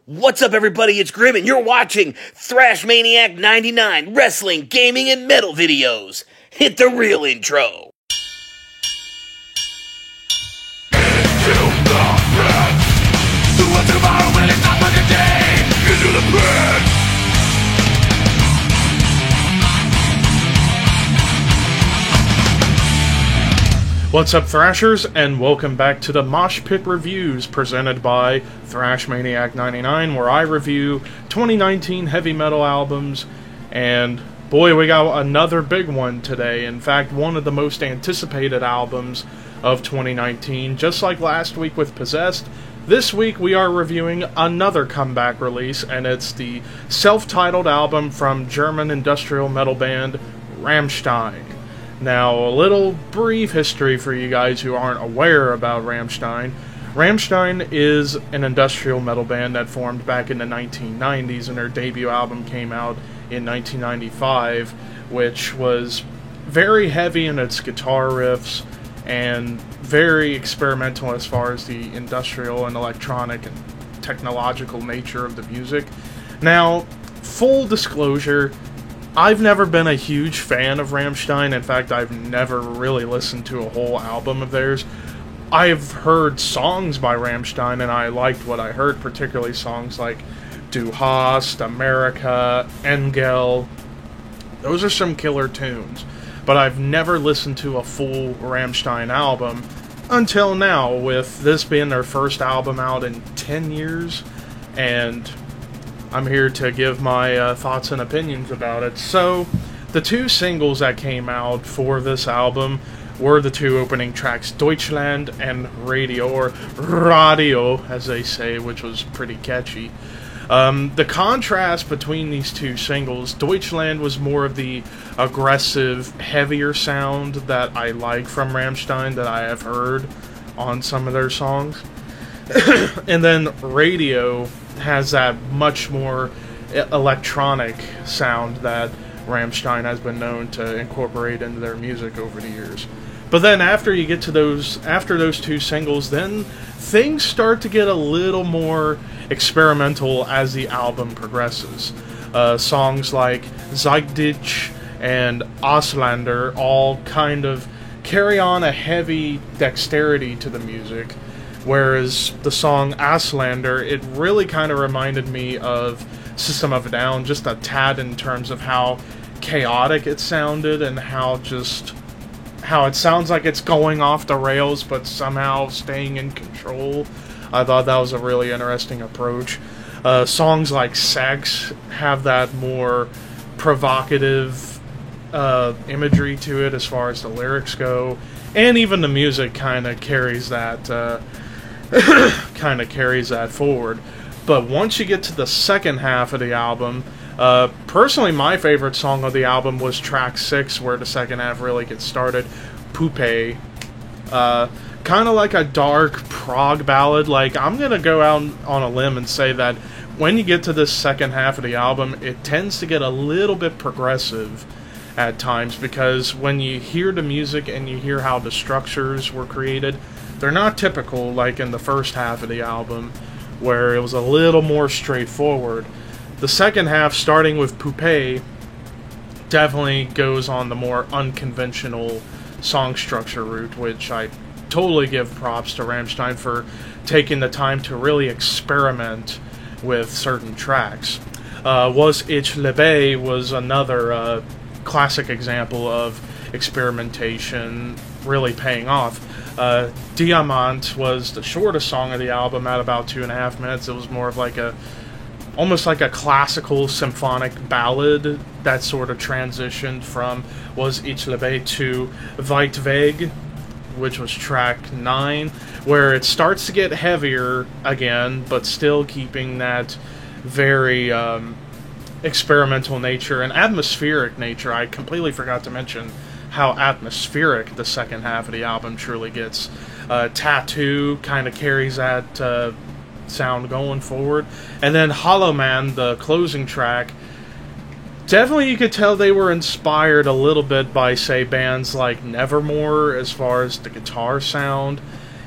What's up, everybody? It's Grim, and you're watching Thrash Maniac 99 Wrestling, Gaming, and Metal Videos. Hit the real intro. What's up, Thrashers, and welcome back to the Mosh Pit Reviews presented by Thrash Maniac 99, where I review 2019 heavy metal albums, and boy, we got another big one today. In fact, one of the most anticipated albums of 2019. Just like last week with Possessed, this week we are reviewing another comeback release, and it's the self-titled album from German industrial metal band Rammstein. Now, a little brief history for you guys who aren't aware about Rammstein. Rammstein is an industrial metal band that formed back in the 1990s, and their debut album came out in 1995, which was very heavy in its guitar riffs and very experimental as far as the industrial and electronic and technological nature of the music. Now, full disclosure, I've never been a huge fan of Rammstein. In fact, I've never really listened to a whole album of theirs. I've heard songs by Rammstein, and I liked what I heard, particularly songs like Du Hast, America, Engel. Those are some killer tunes. But I've never listened to a full Rammstein album until now, with this being their first album out in 10 years, and I'm here to give my thoughts and opinions about it. So, the two singles that came out for this album were the two opening tracks, Deutschland and Radio, or Radio, as they say, which was pretty catchy. The contrast between these two singles, Deutschland was more of the aggressive, heavier sound that I like from Rammstein, that I have heard on some of their songs. And then Radio has that much more electronic sound that Rammstein has been known to incorporate into their music over the years. But then after you get to those two singles, then things start to get a little more experimental as the album progresses. Songs like Zeig dich and Ausländer all kind of carry on a heavy dexterity to the music, whereas the song Ausländer, it really kind of reminded me of System of a Down, just a tad, in terms of how chaotic it sounded and how it sounds like it's going off the rails but somehow staying in control. I thought that was a really interesting approach. Songs like Sex have that more provocative imagery to it as far as the lyrics go, and even the music kind of carries that forward. But once you get to the second half of the album, personally my favorite song of the album was track 6, where the second half really gets started, Poupée. Kind of like a dark prog ballad. Like, I'm gonna go out on a limb and say that when you get to this second half of the album, it tends to get a little bit progressive at times, because when you hear the music and you hear how the structures were created, they're not typical like in the first half of the album, where it was a little more straightforward. The second half, starting with Poupée, definitely goes on the more unconventional song structure route, which I totally give props to Rammstein for taking the time to really experiment with certain tracks. Was Ich Lebe was another classic example of experimentation really paying off. Diamant was the shortest song of the album at about 2.5 minutes. It was more of like almost like a classical symphonic ballad that sort of transitioned from Was Ich Lebe to Weit Weg, which was track 9, where it starts to get heavier again, but still keeping that very experimental nature and atmospheric nature. I completely forgot to mention how atmospheric the second half of the album truly gets. Tattoo kind of carries that sound going forward. And then Hollow Man, the closing track, definitely you could tell they were inspired a little bit by, say, bands like Nevermore as far as the guitar sound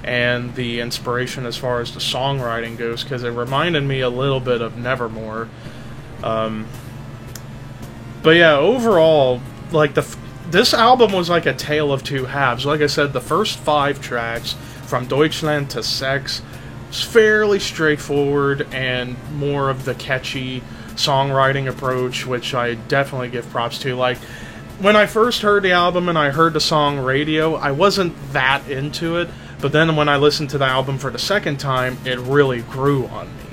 and the inspiration as far as the songwriting goes, because it reminded me a little bit of Nevermore. But yeah, overall, like this album was like a tale of two halves. Like I said, the first 5 tracks, from Deutschland to Sex, was fairly straightforward and more of the catchy songwriting approach, which I definitely give props to. Like, when I first heard the album and I heard the song Radio, I wasn't that into it, but then when I listened to the album for the second time, it really grew on me.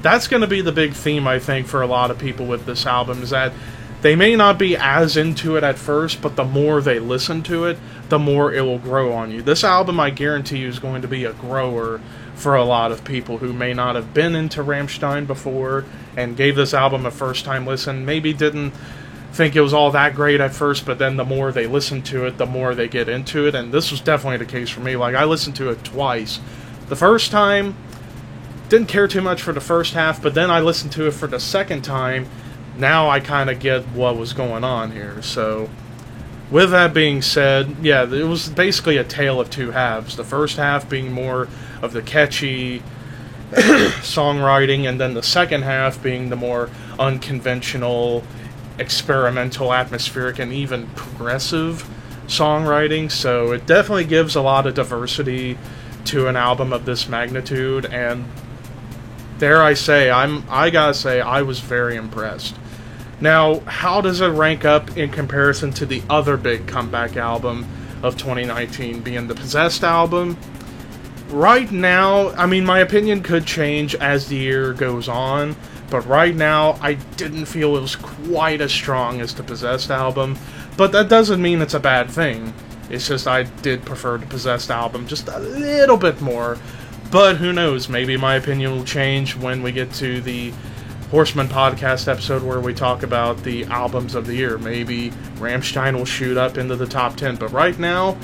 That's going to be the big theme, I think, for a lot of people with this album, is that they may not be as into it at first, but the more they listen to it, the more it will grow on you. This album, I guarantee you, is going to be a grower for a lot of people who may not have been into Rammstein before and gave this album a first-time listen, maybe didn't think it was all that great at first, but then the more they listen to it, the more they get into it, and this was definitely the case for me. Like, I listened to it twice. The first time, didn't care too much for the first half, but then I listened to it for the second time. Now I kind of get what was going on here. So, with that being said, yeah, it was basically a tale of two halves. The first half being more of the catchy songwriting, and then the second half being the more unconventional, experimental, atmospheric, and even progressive songwriting. So it definitely gives a lot of diversity to an album of this magnitude, and dare I say, I gotta say, I was very impressed. Now, how does it rank up in comparison to the other big comeback album of 2019, being the Possessed album? Right now, I mean, my opinion could change as the year goes on, but right now, I didn't feel it was quite as strong as the Possessed album, but that doesn't mean it's a bad thing. It's just I did prefer the Possessed album just a little bit more, but who knows, maybe my opinion will change when we get to the Horseman podcast episode where we talk about the albums of the year. Maybe Rammstein will shoot up into the top 10, but right now,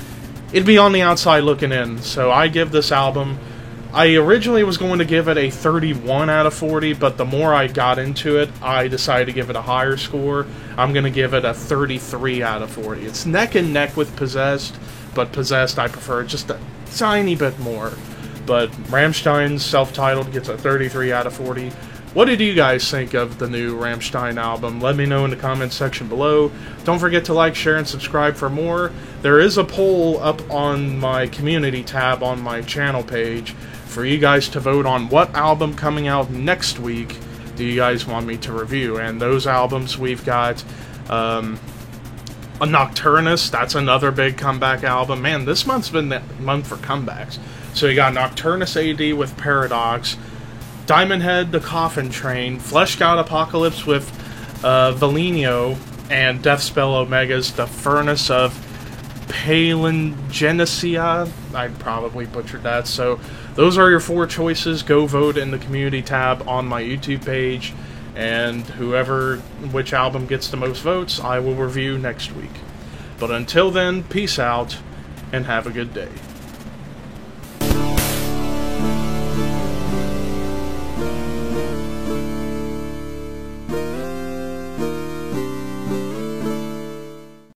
it'd be on the outside looking in. So I give this album, I originally was going to give it a 31 out of 40, but the more I got into it, I decided to give it a higher score. I'm going to give it a 33 out of 40. It's neck and neck with Possessed, but Possessed I prefer just a tiny bit more. But Rammstein's self-titled gets a 33 out of 40. What did you guys think of the new Rammstein album? Let me know in the comments section below. Don't forget to like, share, and subscribe for more. There is a poll up on my community tab on my channel page for you guys to vote on what album coming out next week do you guys want me to review. And those albums, we've got a Nocturnus. That's another big comeback album. Man, this month's been the month for comebacks. So you got Nocturnus AD with Paradox, Diamond Head, The Coffin Train, Fleshed Out Apocalypse with Valinio, and Deathspell Omega's The Furnace of Palingenesia. I probably butchered that. So those are your 4 choices. Go vote in the community tab on my YouTube page, and which album gets the most votes, I will review next week. But until then, peace out, and have a good day.